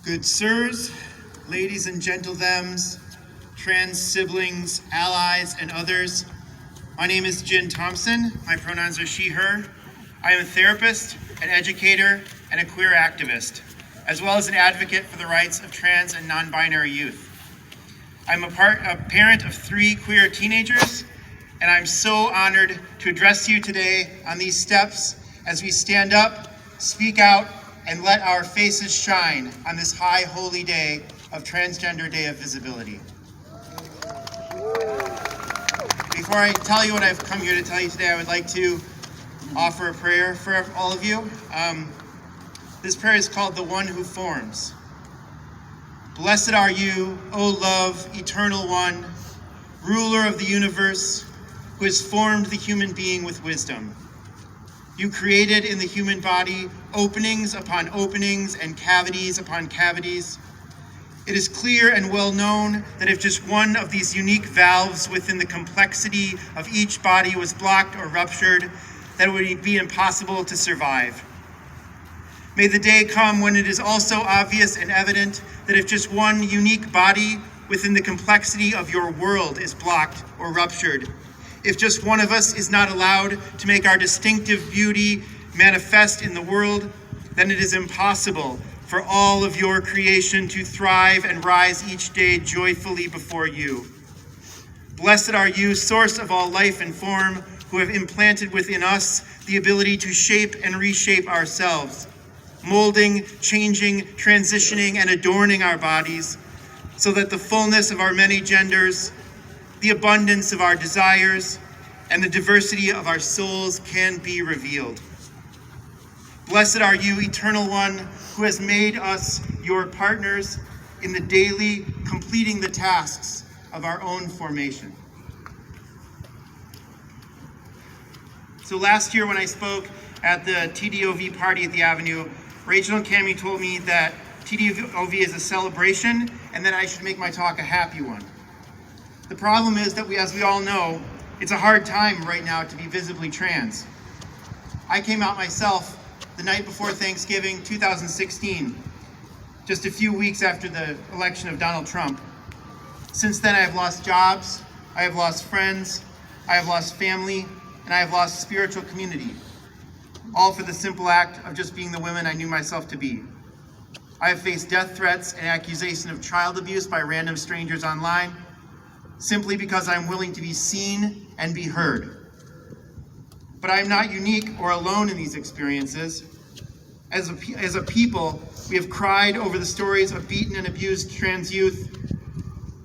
Good sirs, ladies and gentlethems, trans siblings, allies, and others. My name is Djinn Thompson. My pronouns are she, her. I am a therapist, an educator, and a queer activist, as well as an advocate for the rights of trans and non-binary youth. I'm a parent of 3 queer teenagers, and I'm so honored to address you today on these steps as we stand up, speak out, and let our faces shine on this high holy day of Transgender Day of Visibility. Before I tell you what I've come here to tell you today, I would like to offer a prayer for all of you. This prayer is called The One Who Forms. Blessed are you, O love, eternal one, ruler of the universe, who has formed the human being with wisdom. You created in the human body openings upon openings and cavities upon cavities. It is clear and well known that if just one of these unique valves within the complexity of each body was blocked or ruptured, that it would be impossible to survive. May the day come when it is also obvious and evident that if just one unique body within the complexity of your world is blocked or ruptured, if just one of us is not allowed to make our distinctive beauty manifest in the world, then it is impossible for all of your creation to thrive and rise each day joyfully before you. Blessed are you, source of all life and form, who have implanted within us the ability to shape and reshape ourselves, molding, changing, transitioning, and adorning our bodies so that the fullness of our many genders, the abundance of our desires, and the diversity of our souls can be revealed. Blessed are you, eternal one, who has made us your partners in the daily completing the tasks of our own formation. So last year when I spoke at the TDOV party at the Avenue, Rachel and Cammie told me that TDOV is a celebration and that I should make my talk a happy one. The problem is that as we all know, it's a hard time right now to be visibly trans. I came out myself the night before Thanksgiving 2016, just a few weeks after the election of Donald Trump. Since then, I have lost jobs, I have lost friends, I have lost family, and I have lost spiritual community, all for the simple act of just being the woman I knew myself to be. I have faced death threats and accusation of child abuse by random strangers online, simply because I'm willing to be seen and be heard. But I'm not unique or alone in these experiences. As a people, we have cried over the stories of beaten and abused trans youth.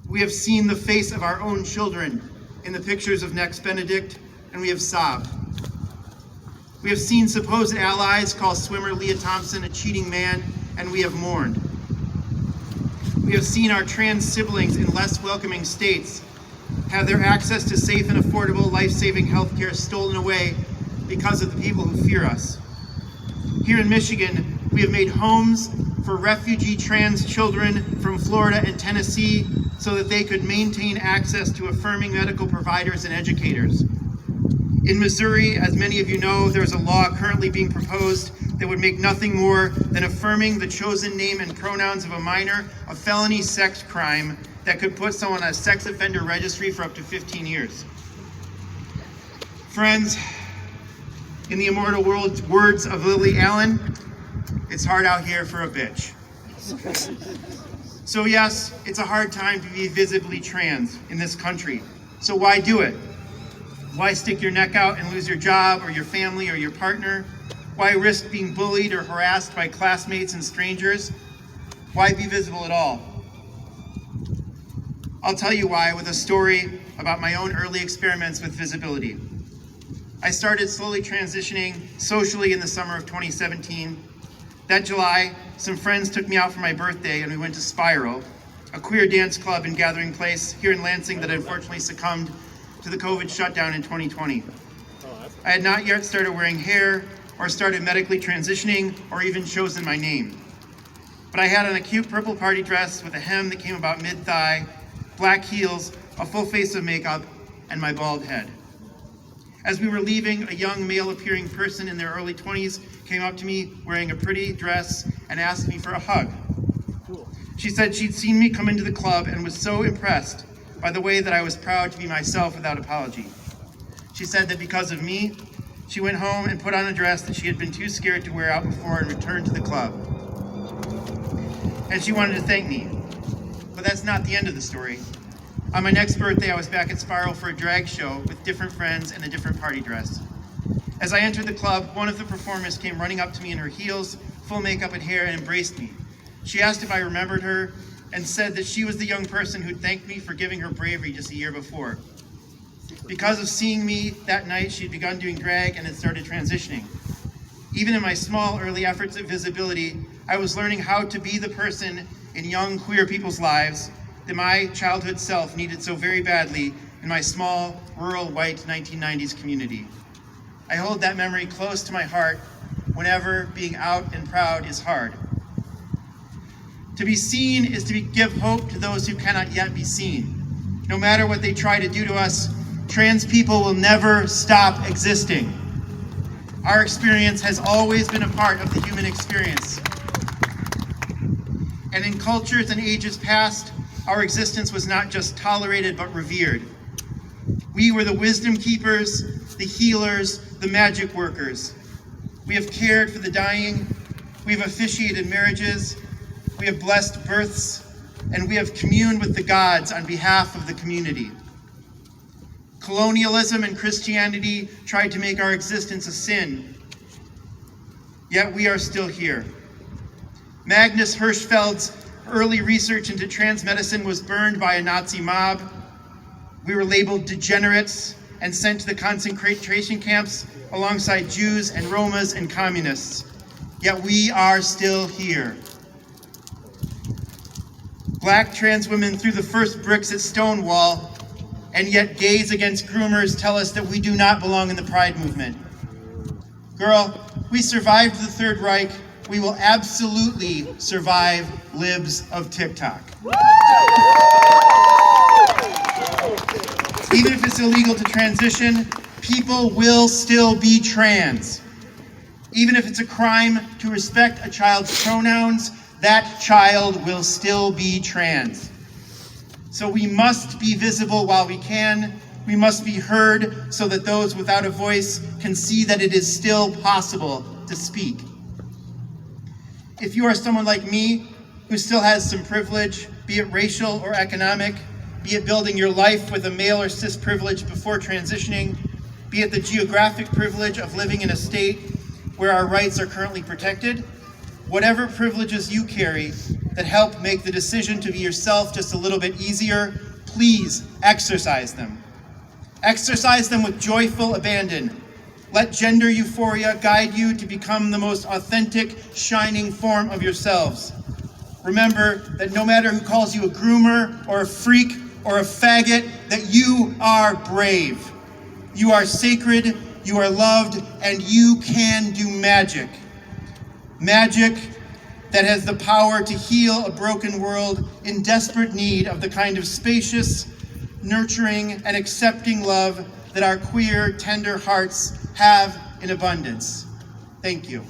We have seen the face of our own children in the pictures of Next Benedict, and we have sobbed. We have seen supposed allies call swimmer Leah Thompson a cheating man, and we have mourned. We have seen our trans siblings in less welcoming states have their access to safe and affordable life-saving healthcare stolen away because of the people who fear us. Here in Michigan, we have made homes for refugee trans children from Florida and Tennessee so that they could maintain access to affirming medical providers and educators. In Missouri, as many of you know, there's a law currently being proposed that would make nothing more than affirming the chosen name and pronouns of a minor a felony sex crime that could put someone on a sex offender registry for up to 15 years. Friends, in the immortal words of Lily Allen, it's hard out here for a bitch. So yes, it's a hard time to be visibly trans in this country. So why do it? Why stick your neck out and lose your job or your family or your partner? Why risk being bullied or harassed by classmates and strangers? Why be visible at all? I'll tell you why with a story about my own early experiments with visibility. I started slowly transitioning socially in the summer of 2017. That July, some friends took me out for my birthday and we went to Spiral, a queer dance club and gathering place here in Lansing that unfortunately succumbed to the COVID shutdown in 2020. I had not yet started wearing hair or started medically transitioning or even chosen my name. But I had on a cute purple party dress with a hem that came about mid-thigh, black heels, a full face of makeup, and my bald head. As we were leaving, a young male-appearing person in their early 20s came up to me wearing a pretty dress and asked me for a hug. She said she'd seen me come into the club and was so impressed by the way that I was proud to be myself without apology. She said that because of me, she went home and put on a dress that she had been too scared to wear out before and returned to the club. And she wanted to thank me. But that's not the end of the story. On my next birthday, I was back at Spiral for a drag show with different friends and a different party dress. As I entered the club, one of the performers came running up to me in her heels, full makeup and hair, and embraced me. She asked if I remembered her and said that she was the young person who thanked me for giving her bravery just a year before. Because of seeing me that night, she'd begun doing drag and had started transitioning. Even in my small early efforts at visibility, I was learning how to be the person in young queer people's lives that my childhood self needed so very badly in my small, rural, white 1990s community. I hold that memory close to my heart whenever being out and proud is hard. To be seen is to give hope to those who cannot yet be seen. No matter what they try to do to us, trans people will never stop existing. Our experience has always been a part of the human experience. And in cultures and ages past, our existence was not just tolerated but revered. We were the wisdom keepers, the healers, the magic workers. We have cared for the dying, we have officiated marriages, we have blessed births, and we have communed with the gods on behalf of the community. Colonialism and Christianity tried to make our existence a sin, yet we are still here. Magnus Hirschfeld's early research into trans medicine was burned by a Nazi mob. We were labeled degenerates and sent to the concentration camps alongside Jews and Romas and communists. Yet we are still here. Black trans women threw the first bricks at Stonewall, and yet gays against groomers tell us that we do not belong in the Pride movement. Girl, we survived the Third Reich. We will absolutely survive libs of TikTok. Even if it's illegal to transition, people will still be trans. Even if it's a crime to respect a child's pronouns, that child will still be trans. So we must be visible while we can. We must be heard so that those without a voice can see that it is still possible to speak. If you are someone like me who still has some privilege, be it racial or economic, be it building your life with a male or cis privilege before transitioning, be it the geographic privilege of living in a state where our rights are currently protected, whatever privileges you carry that help make the decision to be yourself just a little bit easier, please exercise them. Exercise them with joyful abandon. Let gender euphoria guide you to become the most authentic, shining form of yourselves. Remember that no matter who calls you a groomer or a freak or a faggot, that you are brave. You are sacred, you are loved, and you can do magic. Magic that has the power to heal a broken world in desperate need of the kind of spacious, nurturing, and accepting love that our queer, tender hearts have in abundance. Thank you.